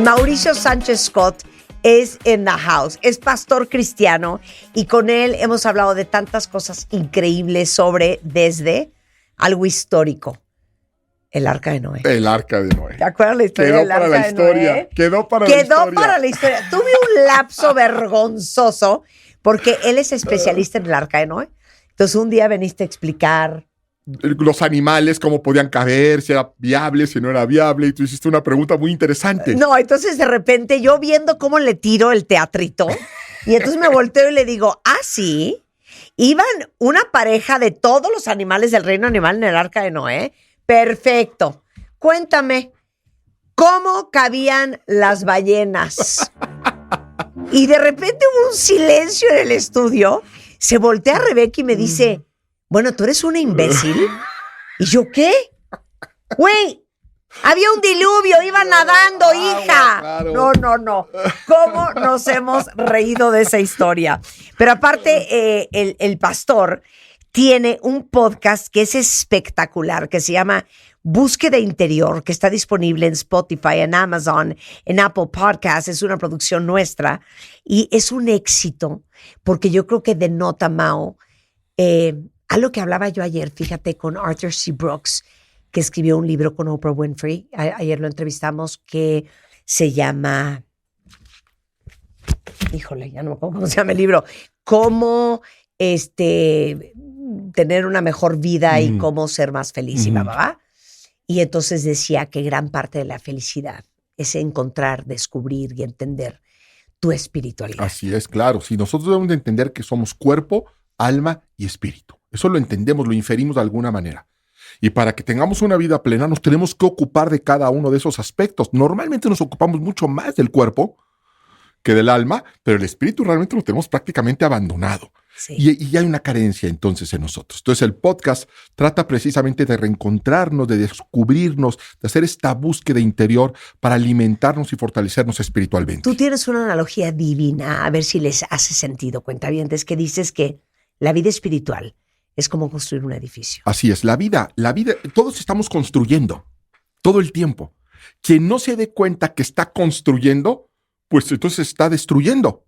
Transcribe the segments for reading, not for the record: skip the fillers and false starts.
Mauricio Sánchez Scott es in the house. Es pastor cristiano y con él hemos hablado de tantas cosas increíbles sobre desde algo histórico. El Arca de Noé. El Arca de Noé. ¿Te acuerdas la historia del Arca de Noé? Quedó para la historia. Tuve un lapso vergonzoso porque él es especialista en el Arca de Noé. Entonces un día veniste a explicar los animales, cómo podían caber, si era viable, si no era viable, y tú hiciste una pregunta muy interesante. No, entonces de repente yo viendo cómo le tiro el teatrito, y entonces me volteo y le digo, sí, iban una pareja de todos los animales del reino animal en el Arca de Noé. Perfecto. Cuéntame, ¿cómo cabían las ballenas? Y de repente hubo un silencio en el estudio, se voltea a Rebeca y me dice, bueno, ¿tú eres una imbécil? ¿Y yo qué? Güey, había un diluvio, iba nadando, hija. Claro. No. ¿Cómo nos hemos reído de esa historia? Pero aparte, el pastor tiene un podcast que es espectacular, que se llama Búsqueda Interior, que está disponible en Spotify, en Amazon, en Apple Podcasts. Es una producción nuestra y es un éxito porque yo creo que denota, Mao, algo que hablaba yo ayer, fíjate, con Arthur C. Brooks, que escribió un libro con Oprah Winfrey. Ayer lo entrevistamos, que se llama... Híjole, ya no me acuerdo cómo se llama el libro. Cómo tener una mejor vida y cómo ser más feliz y bla. Y entonces decía que gran parte de la felicidad es encontrar, descubrir y entender tu espiritualidad. Así es, claro. Si nosotros debemos de entender que somos cuerpo, alma y espíritu. Eso lo entendemos, lo inferimos de alguna manera. Y para que tengamos una vida plena, nos tenemos que ocupar de cada uno de esos aspectos. Normalmente nos ocupamos mucho más del cuerpo que del alma, pero el espíritu realmente lo tenemos prácticamente abandonado. Sí. Y hay una carencia entonces en nosotros. Entonces el podcast trata precisamente de reencontrarnos, de descubrirnos, de hacer esta búsqueda interior para alimentarnos y fortalecernos espiritualmente. Tú tienes una analogía divina, a ver si les hace sentido, cuentavientes, que dices que la vida espiritual es como construir un edificio. Así es, la vida, todos estamos construyendo, todo el tiempo. Quien no se dé cuenta que está construyendo, pues entonces está destruyendo.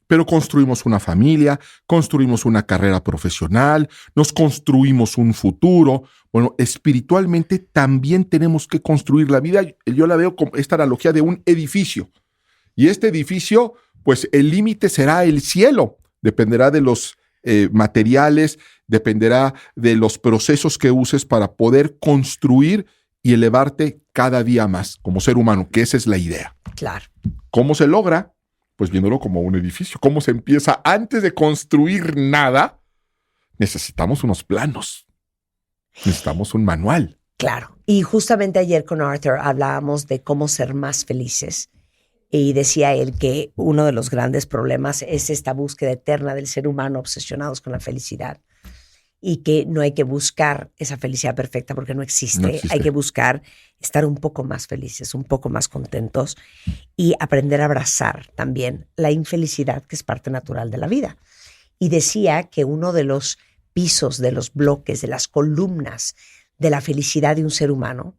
Pero construimos una familia, construimos una carrera profesional, nos construimos un futuro. Bueno, espiritualmente también tenemos que construir la vida. Yo la veo como esta analogía de un edificio. Y este edificio, pues el límite será el cielo. Dependerá de los materiales, dependerá de los procesos que uses para poder construir y elevarte cada día más como ser humano, que esa es la idea. Claro. ¿Cómo se logra? Pues viéndolo como un edificio. ¿Cómo se empieza? Antes de construir nada, necesitamos unos planos. Necesitamos un manual. Claro. Y justamente ayer con Arthur hablábamos de cómo ser más felices. Y decía él que uno de los grandes problemas es esta búsqueda eterna del ser humano obsesionados con la felicidad. Y que no hay que buscar esa felicidad perfecta porque no existe. Hay que buscar estar un poco más felices, un poco más contentos y aprender a abrazar también la infelicidad que es parte natural de la vida. Y decía que uno de los pisos, de los bloques, de las columnas de la felicidad de un ser humano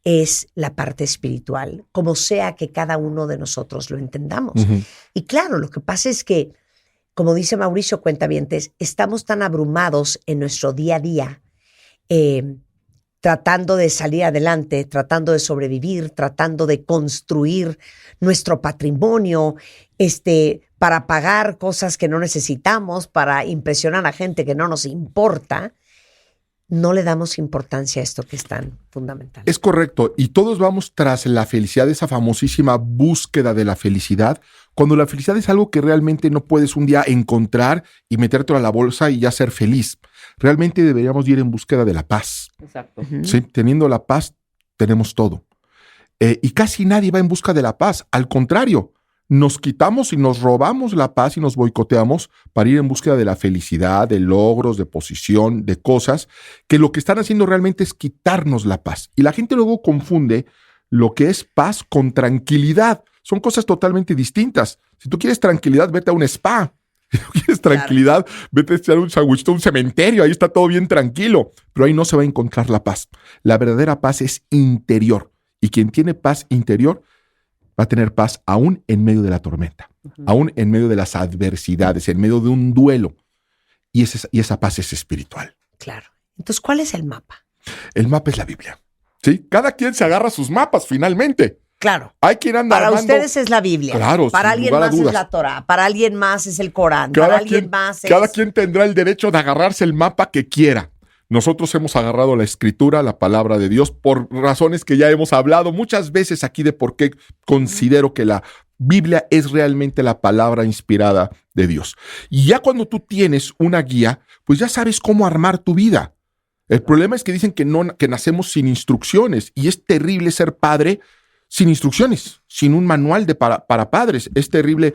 es la parte espiritual, como sea que cada uno de nosotros lo entendamos. Uh-huh. Y claro, lo que pasa es que, como dice Mauricio Cuentavientes, estamos tan abrumados en nuestro día a día, tratando de salir adelante, tratando de sobrevivir, tratando de construir nuestro patrimonio, para pagar cosas que no necesitamos, para impresionar a gente que no nos importa. No le damos importancia a esto que es tan fundamental. Es correcto. Y todos vamos tras la felicidad, esa famosísima búsqueda de la felicidad, cuando la felicidad es algo que realmente no puedes un día encontrar y metértelo a la bolsa y ya ser feliz. Realmente deberíamos ir en búsqueda de la paz. Exacto. Uh-huh. ¿Sí? Teniendo la paz, tenemos todo. Y casi nadie va en busca de la paz. Al contrario, nos quitamos y nos robamos la paz y nos boicoteamos para ir en búsqueda de la felicidad, de logros, de posición, de cosas, que lo que están haciendo realmente es quitarnos la paz. Y la gente luego confunde lo que es paz con tranquilidad. Son cosas totalmente distintas. Si tú quieres tranquilidad, vete a un spa. Si tú quieres tranquilidad, vete a echar un sándwich a un cementerio. Ahí está todo bien tranquilo. Pero ahí no se va a encontrar la paz. La verdadera paz es interior. Y quien tiene paz interior va a tener paz aún en medio de la tormenta, aún en medio de las adversidades, en medio de un duelo. Y esa paz es espiritual. Claro. Entonces, ¿cuál es el mapa? El mapa es la Biblia. ¿Sí? Cada quien se agarra sus mapas finalmente. Claro. Hay quien anda Para armando... ustedes es la Biblia. Claro, para sin alguien lugar a más dudas. es la Torah. Para alguien más es el Corán. Cada para quien, alguien más es... Cada quien tendrá el derecho de agarrarse el mapa que quiera. Nosotros hemos agarrado la Escritura, la palabra de Dios, por razones que ya hemos hablado muchas veces aquí de por qué considero que la Biblia es realmente la palabra inspirada de Dios. Y ya cuando tú tienes una guía, pues ya sabes cómo armar tu vida. El problema es que dicen que nacemos sin instrucciones, y es terrible ser padre sin instrucciones, sin un manual para padres. Es terrible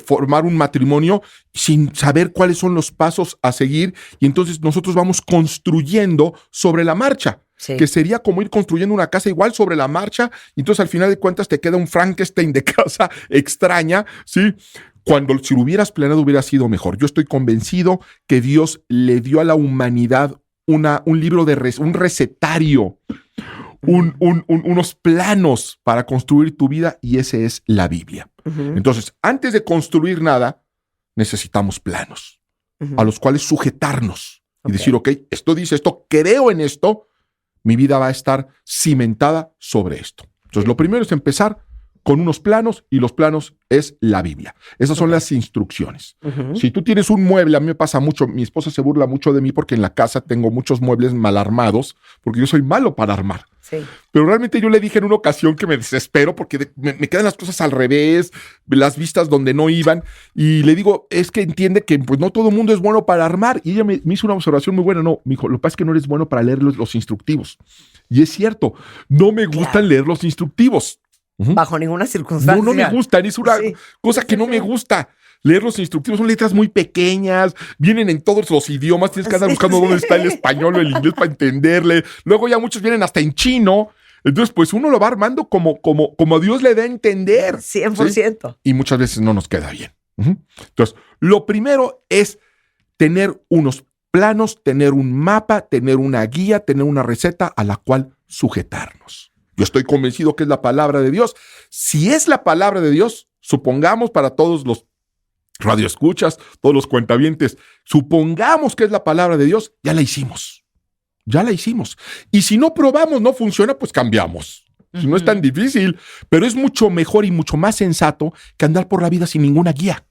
formar un matrimonio sin saber cuáles son los pasos a seguir, y entonces nosotros vamos construyendo sobre la marcha. Sí. Que sería como ir construyendo una casa igual sobre la marcha, y entonces al final de cuentas te queda un Frankenstein de casa extraña, ¿sí? Cuando si lo hubieras planeado hubiera sido mejor. Yo estoy convencido que Dios le dio a la humanidad un libro un recetario, unos planos para construir tu vida, y ese es la Biblia. Entonces, antes de construir nada, necesitamos planos a los cuales sujetarnos y decir, ok, esto dice esto, creo en esto, mi vida va a estar cimentada sobre esto. Entonces, lo primero es empezar con unos planos, y los planos es la Biblia. Esas son las instrucciones. Si tú tienes un mueble, a mí me pasa mucho, mi esposa se burla mucho de mí porque en la casa tengo muchos muebles mal armados, porque yo soy malo para armar. Sí. Pero realmente yo le dije en una ocasión que me desespero porque me quedan las cosas al revés, las vistas donde no iban, y le digo, es que entiende que pues no todo el mundo es bueno para armar. Y ella me hizo una observación muy buena. No, me dijo, lo que pasa es que no eres bueno para leer los instructivos. Y es cierto, no me gustan leer los instructivos. Bajo ninguna circunstancia. No me gustan, es una cosa que no me gusta. Leer los instructivos, son letras muy pequeñas, vienen en todos los idiomas, tienes que andar buscando dónde está el español o el inglés para entenderle. Luego ya muchos vienen hasta en chino. Entonces, pues uno lo va armando como Dios le da a entender. 100%. ¿Sí? Y muchas veces no nos queda bien. Entonces, lo primero es tener unos planos, tener un mapa, tener una guía, tener una receta a la cual sujetarnos. Yo estoy convencido que es la palabra de Dios. Si es la palabra de Dios, supongamos para todos los radioescuchas, todos los cuentavientes, supongamos que es la palabra de Dios, ya la hicimos. Ya la hicimos. Y si no probamos, no funciona, pues cambiamos. Si no es tan difícil, pero es mucho mejor y mucho más sensato que andar por la vida sin ninguna guía,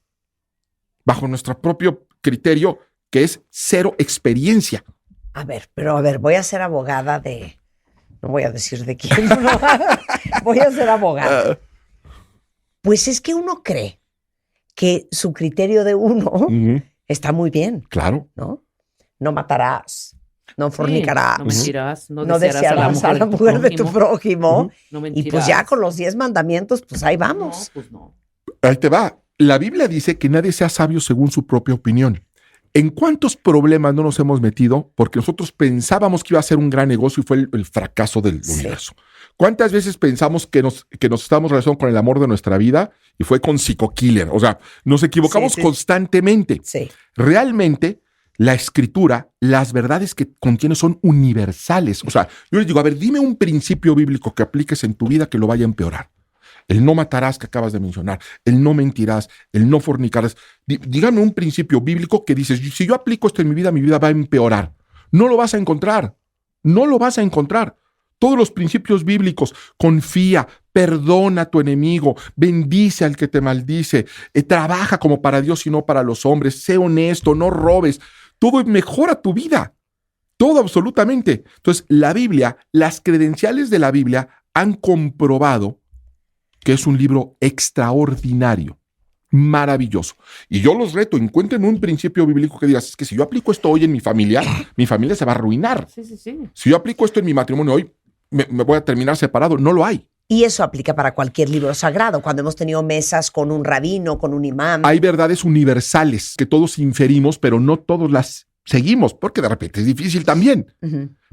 bajo nuestro propio criterio, que es cero experiencia. A ver, voy a ser abogada de... No voy a decir de quién, no. Voy a ser abogada. Pues es que uno cree que su criterio de uno está muy bien. Claro. No matarás, no fornicarás, no mentirás, no desearás a la mujer de tu prójimo. No mentirás. Y pues ya con los 10 mandamientos, pues ahí vamos. No, pues no. Ahí te va. La Biblia dice que nadie sea sabio según su propia opinión. ¿En cuántos problemas no nos hemos metido porque nosotros pensábamos que iba a ser un gran negocio y fue el fracaso del universo? ¿Cuántas veces pensamos que nos estábamos relacionando con el amor de nuestra vida y fue con psico-killer? O sea, nos equivocamos constantemente. Sí. Realmente, la Escritura, las verdades que contiene son universales. O sea, yo les digo, a ver, dime un principio bíblico que apliques en tu vida que lo vaya a empeorar. El no matarás que acabas de mencionar, el no mentirás, el no fornicarás. Dígame un principio bíblico que dices, si yo aplico esto en mi vida va a empeorar. No lo vas a encontrar. No lo vas a encontrar. Todos los principios bíblicos, confía, perdona a tu enemigo, bendice al que te maldice, trabaja como para Dios y no para los hombres, sé honesto, no robes. Todo mejora tu vida. Todo absolutamente. Entonces, la Biblia, las credenciales de la Biblia han comprobado que es un libro extraordinario, maravilloso. Y yo los reto, encuentren un principio bíblico que digas, es que si yo aplico esto hoy en mi familia se va a arruinar. Sí. Si yo aplico esto en mi matrimonio hoy, me voy a terminar separado. No lo hay. Y eso aplica para cualquier libro sagrado. Cuando hemos tenido mesas con un rabino, con un imán. Hay verdades universales que todos inferimos, pero no todos las seguimos, porque de repente es difícil también.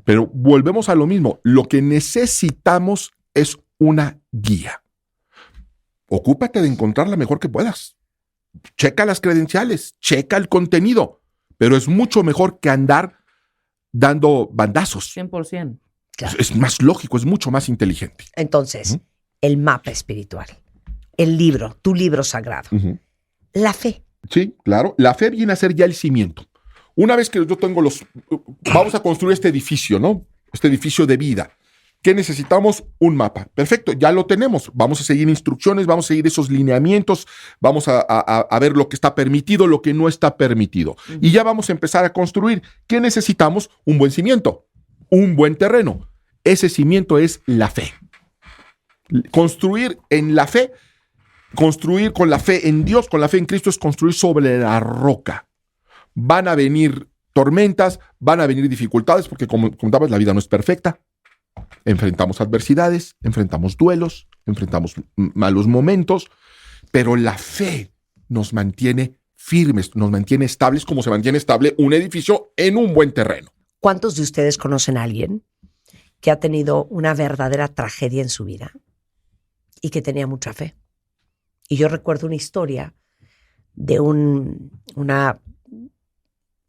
Pero volvemos a lo mismo. Lo que necesitamos es una guía. Ocúpate de encontrar la mejor que puedas. Checa las credenciales, checa el contenido, pero es mucho mejor que andar dando bandazos. 100%. Claro. Es más lógico, es mucho más inteligente. Entonces, el mapa espiritual. el libro, tu libro sagrado. La fe. Sí, claro. La fe viene a ser ya el cimiento. Una vez que yo tengo vamos a construir este edificio, ¿no? Este edificio de vida. ¿Qué necesitamos? Un mapa. Perfecto, ya lo tenemos. Vamos a seguir instrucciones, vamos a seguir esos lineamientos, vamos a ver lo que está permitido, lo que no está permitido. Y ya vamos a empezar a construir. ¿Qué necesitamos? Un buen cimiento, un buen terreno. Ese cimiento es la fe. Construir en la fe, construir con la fe en Dios, con la fe en Cristo, es construir sobre la roca. Van a venir tormentas, van a venir dificultades, porque como contabas, la vida no es perfecta. Enfrentamos adversidades, enfrentamos duelos, enfrentamos malos momentos, pero la fe nos mantiene firmes, nos mantiene estables, como se mantiene estable un edificio en un buen terreno. ¿Cuántos de ustedes conocen a alguien que ha tenido una verdadera tragedia en su vida y que tenía mucha fe? Y yo recuerdo una historia de un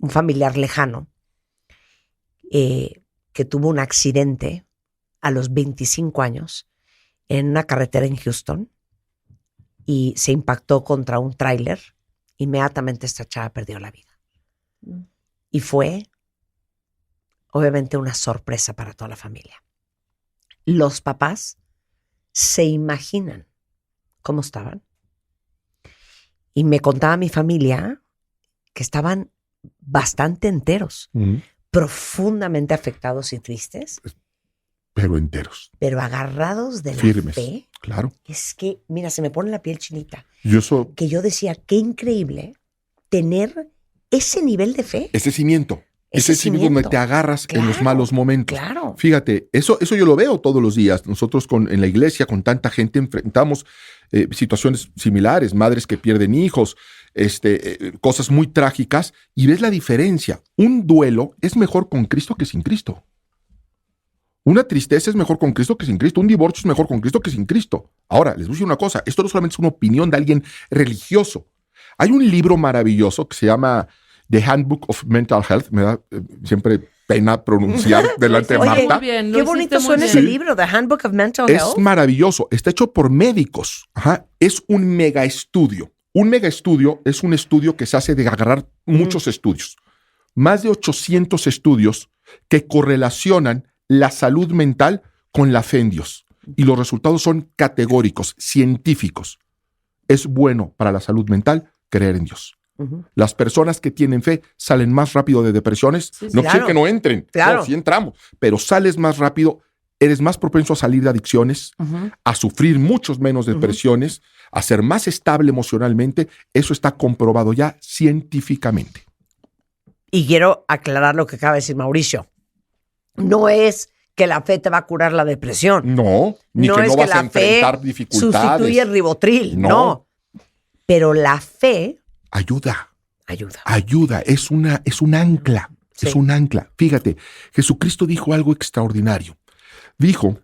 familiar lejano que tuvo un accidente a los 25 años en una carretera en Houston y se impactó contra un tráiler. Inmediatamente esta chava perdió la vida. Y fue, obviamente, una sorpresa para toda la familia. Los papás se imaginan cómo estaban. Y me contaba mi familia que estaban bastante enteros, profundamente afectados y tristes, pero enteros, pero agarrados de firmes, la fe. Claro. Es que, mira, se me pone la piel chinita. Que yo decía, qué increíble tener ese nivel de fe. Ese cimiento. Ese cimiento donde te agarras en los malos momentos. Claro. Fíjate, eso yo lo veo todos los días. Nosotros en la iglesia, con tanta gente, enfrentamos situaciones similares, madres que pierden hijos, cosas muy trágicas, y ves la diferencia. Un duelo es mejor con Cristo que sin Cristo. Una tristeza es mejor con Cristo que sin Cristo. Un divorcio es mejor con Cristo que sin Cristo. Ahora, les voy a decir una cosa. Esto no solamente es una opinión de alguien religioso. Hay un libro maravilloso que se llama The Handbook of Mental Health. Me da siempre pena pronunciar delante de Marta. Muy bien, qué bonito suena ese libro, The Handbook of Mental Health. Es maravilloso. Está hecho por médicos. Es un mega estudio. Un mega estudio es un estudio que se hace de agarrar muchos estudios. Más de 800 estudios que correlacionan la salud mental con la fe en Dios. Y los resultados son categóricos, científicos. Es bueno para la salud mental creer en Dios. Las personas que tienen fe salen más rápido de depresiones. Sí, no quiere que no entren. Claro. No, sí entramos. Pero sales más rápido, eres más propenso a salir de adicciones, a sufrir muchos menos depresiones, a ser más estable emocionalmente. Eso está comprobado ya científicamente. Y quiero aclarar lo que acaba de decir Mauricio. No es que la fe te va a curar la depresión. No, ni no que no vas a enfrentar dificultades. Sustituye el Rivotril, no. Pero la fe ayuda. Ayuda. Es un ancla. Sí. Es un ancla. Fíjate, Jesucristo dijo algo extraordinario. Dijo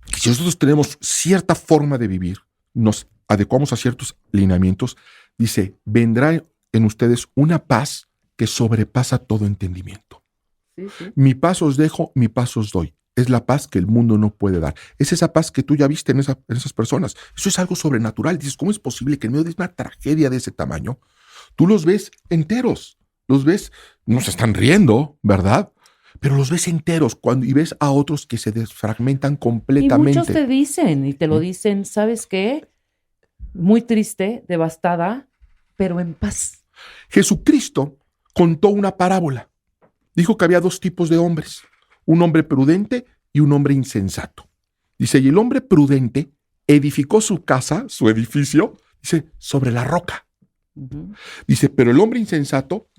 que si nosotros tenemos cierta forma de vivir, nos adecuamos a ciertos lineamientos, dice, vendrá en ustedes una paz que sobrepasa todo entendimiento. Sí. Mi paz os dejo, mi paz os doy. Es la paz que el mundo no puede dar. Es esa paz que tú ya viste en esas personas. Eso es algo sobrenatural. Dices, ¿cómo es posible que en medio de una tragedia de ese tamaño, tú los ves enteros? Los ves, no se están riendo, ¿verdad? Pero los ves enteros y ves a otros que se desfragmentan completamente. Y muchos te dicen, y te lo dicen, ¿sabes qué? Muy triste, devastada, pero en paz. Jesucristo contó una parábola. Dijo que había dos tipos de hombres, un hombre prudente y un hombre insensato. Dice, y el hombre prudente edificó su casa, su edificio, dice, sobre la roca. Dice, pero el hombre insensato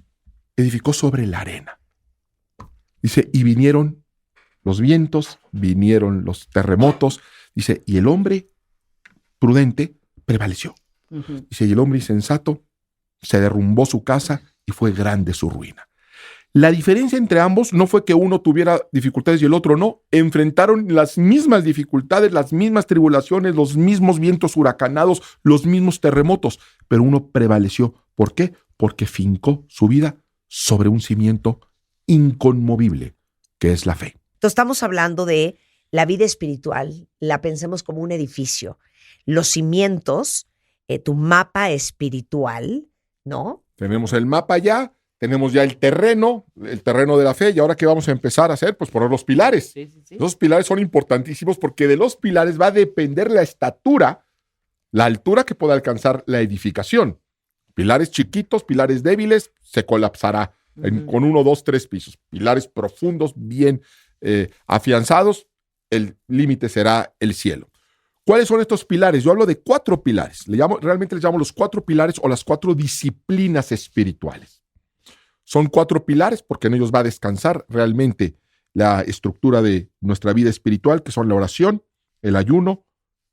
edificó sobre la arena. Dice, y vinieron los vientos, vinieron los terremotos. Dice, y el hombre prudente prevaleció. Dice, y el hombre insensato se derrumbó su casa y fue grande su ruina. La diferencia entre ambos no fue que uno tuviera dificultades y el otro no. Enfrentaron las mismas dificultades, las mismas tribulaciones, los mismos vientos huracanados, los mismos terremotos, pero uno prevaleció. ¿Por qué? Porque fincó su vida sobre un cimiento inconmovible, que es la fe. Entonces estamos hablando de la vida espiritual, la pensemos como un edificio. los cimientos, tu mapa espiritual, ¿no? Tenemos el mapa ya, tenemos ya el terreno de la fe, y ahora ¿qué vamos a empezar a hacer? Pues poner los pilares. Sí, sí, sí. Los pilares son importantísimos porque de los pilares va a depender la estatura, la altura que pueda alcanzar la edificación. Pilares chiquitos, pilares débiles, se colapsará con 1, 2, 3 pisos. Pilares profundos, bien afianzados, el límite será el cielo. ¿Cuáles son estos pilares? Yo hablo de 4 pilares. Realmente les llamo los 4 pilares o las 4 disciplinas espirituales. Son 4 pilares porque en ellos va a descansar realmente la estructura de nuestra vida espiritual, que son la oración, el ayuno,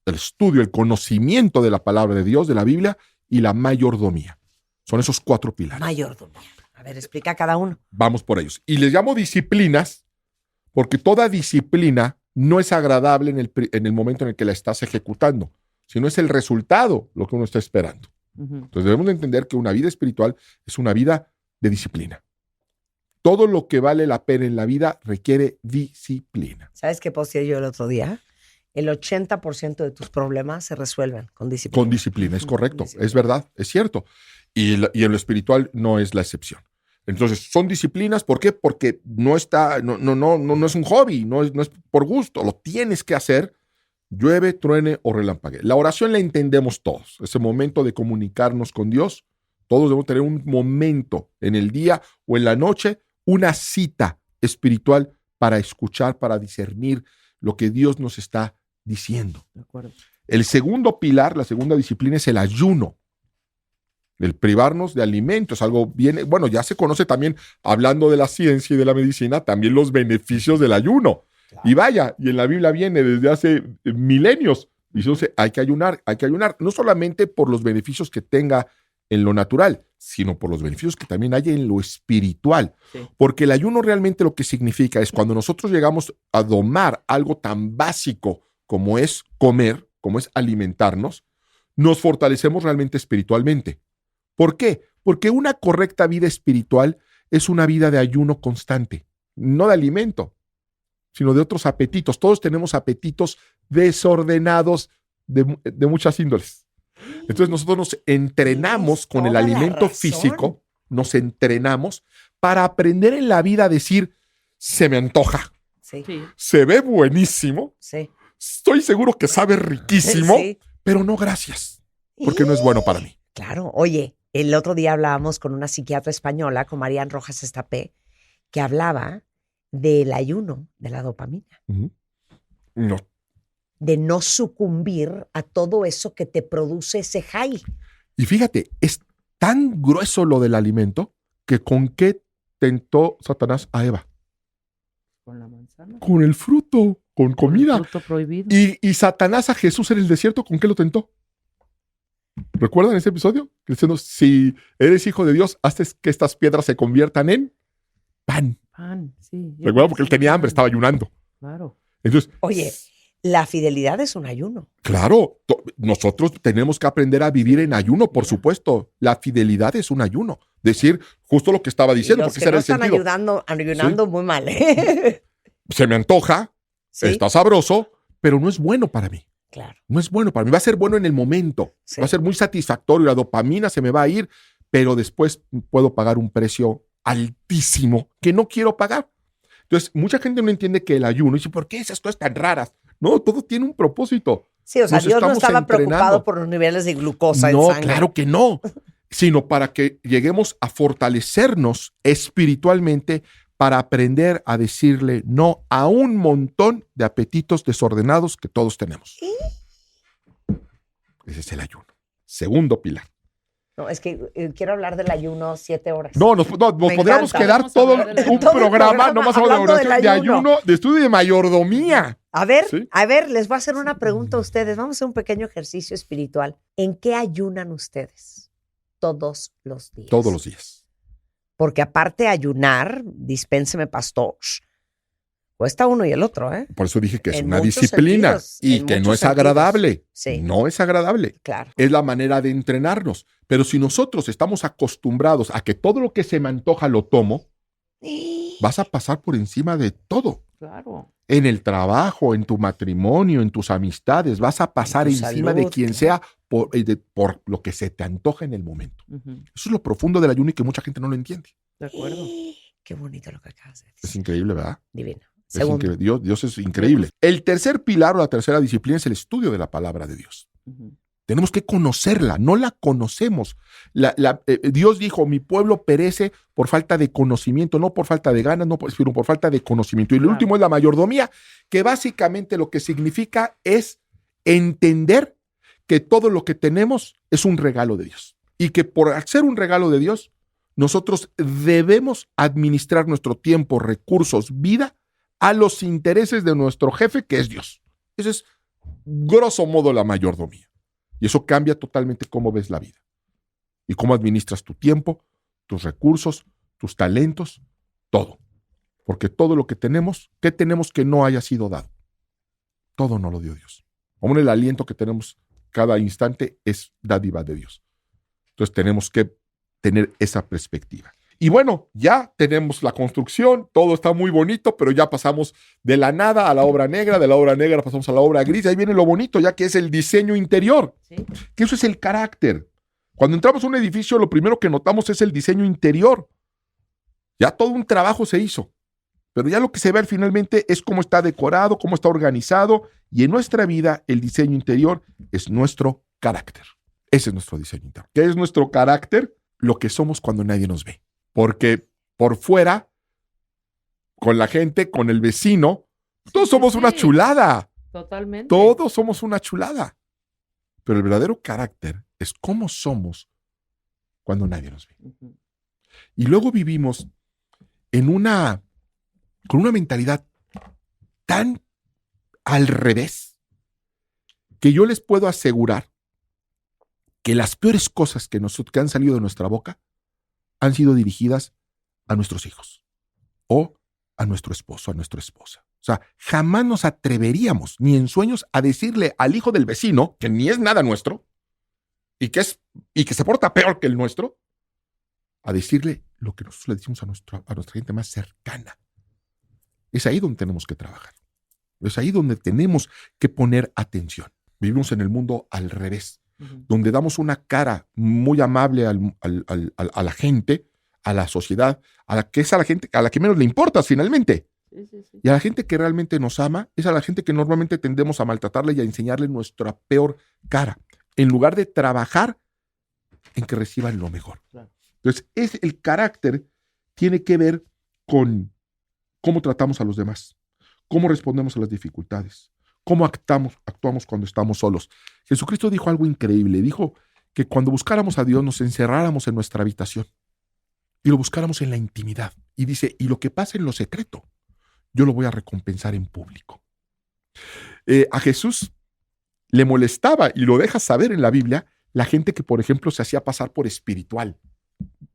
el estudio, el conocimiento de la palabra de Dios, de la Biblia, y la mayordomía. Son esos 4 pilares. Mayordomía. A ver, explica cada uno. Vamos por ellos. Y les llamo disciplinas porque toda disciplina no es agradable en el momento en el que la estás ejecutando, sino es el resultado lo que uno está esperando. Entonces debemos de entender que una vida espiritual es una vida de disciplina. Todo lo que vale la pena en la vida requiere disciplina. ¿Sabes qué posteé yo el otro día? El 80% de tus problemas se resuelven con disciplina. Con disciplina, es correcto, es verdad, es cierto. Y en lo espiritual no es la excepción. Entonces, son disciplinas, ¿por qué? Porque no es un hobby, no es por gusto, lo tienes que hacer, llueve, truene o relampaguee. La oración la entendemos todos, ese momento de comunicarnos con Dios. Todos debemos tener un momento en el día o en la noche, una cita espiritual para escuchar, para discernir lo que Dios nos está diciendo. De acuerdo. El segundo pilar, la segunda disciplina es el ayuno. El privarnos de alimentos, algo bien, bueno, ya se conoce también, hablando de la ciencia y de la medicina, también los beneficios del ayuno. Claro. Y vaya, y en la Biblia viene desde hace milenios, diciéndose, hay que ayunar, no solamente por los beneficios que tenga en lo natural, sino por los beneficios que también hay en lo espiritual. Sí. Porque el ayuno realmente lo que significa es cuando nosotros llegamos a domar algo tan básico como es comer, como es alimentarnos, nos fortalecemos realmente espiritualmente. ¿Por qué? Porque una correcta vida espiritual es una vida de ayuno constante, no de alimento, sino de otros apetitos. Todos tenemos apetitos desordenados de muchas índoles. Entonces nosotros nos entrenamos con el alimento físico, nos entrenamos para aprender en la vida a decir, se me antoja, sí. Se ve buenísimo, sí. Estoy seguro que sabe riquísimo, sí. Pero no gracias, porque no es bueno para mí. Claro, oye, el otro día hablábamos con una psiquiatra española, con Marian Rojas Estapé, que hablaba del ayuno de la dopamina. No. De no sucumbir a todo eso que te produce ese high. Y fíjate, es tan grueso lo del alimento que ¿con qué tentó Satanás a Eva? Con la manzana. Con el fruto, con comida. El fruto prohibido. Y Satanás a Jesús en el desierto, ¿con qué lo tentó? ¿Recuerdan ese episodio? Diciendo, si eres hijo de Dios, haces que estas piedras se conviertan en pan. Pan, sí. ¿Recuerdan? Porque él tenía hambre, estaba ayunando. Claro. Entonces, oye, la fidelidad es un ayuno. Claro, nosotros tenemos que aprender a vivir en ayuno, por supuesto. La fidelidad es un ayuno. Decir justo lo que estaba diciendo, porque ese era el sentido. Los que no están ayunando ¿sí? Muy mal. Se me antoja, ¿sí? Está sabroso, pero no es bueno para mí. Claro. No es bueno para mí. Va a ser bueno en el momento. Sí. Va a ser muy satisfactorio. La dopamina se me va a ir, pero después puedo pagar un precio altísimo que no quiero pagar. Entonces, mucha gente no entiende que el ayuno, y dice, ¿por qué esas cosas tan raras? No, todo tiene un propósito. Sí, o sea, Dios no estaba preocupado por los niveles de glucosa en sangre. No, claro que no. Sino para que lleguemos a fortalecernos espiritualmente para aprender a decirle no a un montón de apetitos desordenados que todos tenemos. Ese es el ayuno. Segundo pilar. No, es que quiero hablar del ayuno 7 horas. No, nos podríamos quedar todo un programa nomás hablando de ayuno, de estudio de mayordomía. A ver, ¿sí? A ver, les voy a hacer una pregunta a ustedes. Vamos a hacer un pequeño ejercicio espiritual. ¿En qué ayunan ustedes? Todos los días. Todos los días. Porque aparte de ayunar, dispénseme pastor, cuesta uno y el otro, ¿eh? Por eso dije que es una disciplina y que no es agradable. Sí. No es agradable. Claro. Es la manera de entrenarnos. Pero si nosotros estamos acostumbrados a que todo lo que se me antoja lo tomo, vas a pasar por encima de todo. Claro. En el trabajo, en tu matrimonio, en tus amistades, vas a pasar tu encima salud, de quien sea por lo que se te antoja en el momento. Ujú. Eso es lo profundo del ayuno y que mucha gente no lo entiende. De acuerdo. Qué bonito lo que acabas de Es decir. increíble, ¿verdad? Divino. Es Segundo. increíble. Dios es increíble. El tercer pilar o la tercera disciplina es el estudio de la palabra de Dios. Ujú. Tenemos que conocerla, no la conocemos. Dios dijo, mi pueblo perece por falta de conocimiento, no por falta de ganas, sino por falta de conocimiento. Y lo Claro. último es la mayordomía, que básicamente lo que significa es entender que todo lo que tenemos es un regalo de Dios. Y que por ser un regalo de Dios, nosotros debemos administrar nuestro tiempo, recursos, vida a los intereses de nuestro jefe, que es Dios. Eso es, grosso modo, la mayordomía. Y eso cambia totalmente cómo ves la vida y cómo administras tu tiempo, tus recursos, tus talentos, todo. Porque todo lo que tenemos, ¿qué tenemos que no haya sido dado? Todo nos lo dio Dios. Aún el aliento que tenemos cada instante es dádiva de Dios. Entonces tenemos que tener esa perspectiva. Y bueno, ya tenemos la construcción, todo está muy bonito, pero ya pasamos de la nada a la obra negra, de la obra negra pasamos a la obra gris, ahí viene lo bonito, ya que es el diseño interior, Sí. que eso es el carácter. Cuando entramos a un edificio, lo primero que notamos es el diseño interior. Ya todo un trabajo se hizo, pero ya lo que se ve finalmente es cómo está decorado, cómo está organizado, y en nuestra vida el diseño interior es nuestro carácter. Ese es nuestro diseño interior. ¿Qué es nuestro carácter? Lo que somos cuando nadie nos ve. Porque por fuera, con la gente, con el vecino, todos somos una chulada. Totalmente. Todos somos una chulada. Pero el verdadero carácter es cómo somos cuando nadie nos ve. Ujú. Y luego vivimos con una mentalidad tan al revés que yo les puedo asegurar que las peores cosas que han salido de nuestra boca han sido dirigidas a nuestros hijos o a nuestro esposo, a nuestra esposa. O sea, jamás nos atreveríamos ni en sueños a decirle al hijo del vecino, que ni es nada nuestro, y que se porta peor que el nuestro, a decirle lo que nosotros le decimos a nuestra gente más cercana. Es ahí donde tenemos que trabajar. Es ahí donde tenemos que poner atención. Vivimos en el mundo al revés, Ujú. donde damos una cara muy amable a la gente, a la sociedad, a la gente a la que menos le importas finalmente. Sí, sí, sí. Y a la gente que realmente nos ama, es a la gente que normalmente tendemos a maltratarle y a enseñarle nuestra peor cara, en lugar de trabajar en que reciban lo mejor. Claro. Entonces, el carácter tiene que ver con cómo tratamos a los demás, cómo respondemos a las dificultades, cómo actuamos cuando estamos solos. Jesucristo dijo algo increíble, dijo que cuando buscáramos a Dios nos encerráramos en nuestra habitación y lo buscáramos en la intimidad. Y dice, y lo que pasa en lo secreto, yo lo voy a recompensar en público. A Jesús le molestaba, y lo deja saber en la Biblia, la gente que, por ejemplo, se hacía pasar por espiritual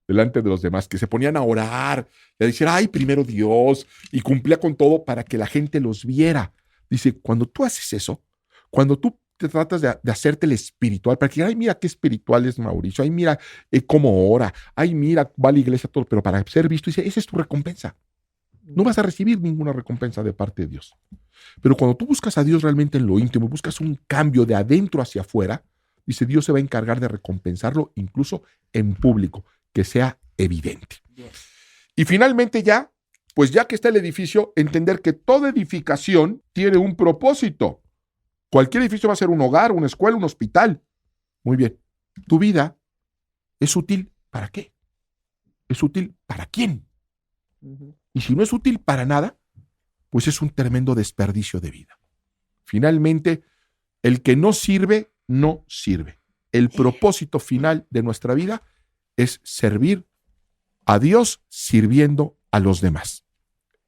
delante de los demás, que se ponían a orar, y a decir, ay, primero Dios, y cumplía con todo para que la gente los viera. Dice, cuando tú haces eso, cuando tú te tratas de hacerte el espiritual, para que, ay, mira qué espiritual es Mauricio, ay, mira cómo ora, ay, mira, va a la iglesia, todo, pero para ser visto, dice, esa es tu recompensa. No vas a recibir ninguna recompensa de parte de Dios. Pero cuando tú buscas a Dios realmente en lo íntimo, buscas un cambio de adentro hacia afuera, dice, Dios se va a encargar de recompensarlo incluso en público, que sea evidente. Bien. Y finalmente ya, pues ya que está el edificio, entender que toda edificación tiene un propósito. Cualquier edificio va a ser un hogar, una escuela, un hospital. Muy bien. ¿Tu vida es útil para qué? ¿Es útil para quién? Ujú. Y si no es útil para nada, pues es un tremendo desperdicio de vida. Finalmente, el que no sirve, no sirve. El propósito final de nuestra vida es servir a Dios sirviendo a los demás.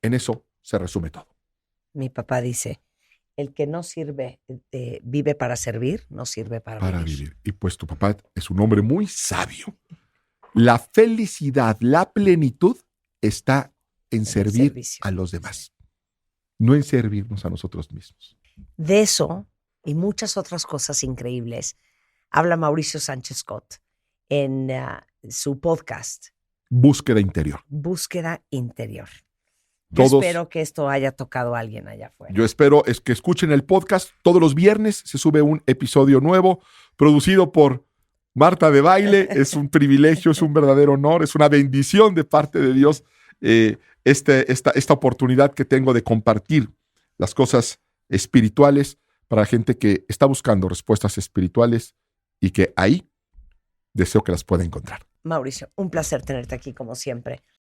En eso se resume todo. Mi papá dice, el que no sirve, vive para servir, no sirve para vivir. Y pues tu papá es un hombre muy sabio. La felicidad, la plenitud está en servir servicio. a los demás, no en servirnos a nosotros mismos. De eso y muchas otras cosas increíbles habla Mauricio Sánchez Scott en su podcast Búsqueda interior. Búsqueda Interior. Yo Todos, espero que esto haya tocado a alguien allá afuera. yo espero es que escuchen el podcast. Todos los viernes se sube un episodio nuevo, producido por Marta de Baile. Es un privilegio, es un verdadero honor, es una bendición de parte de Dios esta oportunidad que tengo de compartir las cosas espirituales para la gente que está buscando respuestas espirituales y que ahí deseo que las pueda encontrar. Mauricio, un placer tenerte aquí como siempre.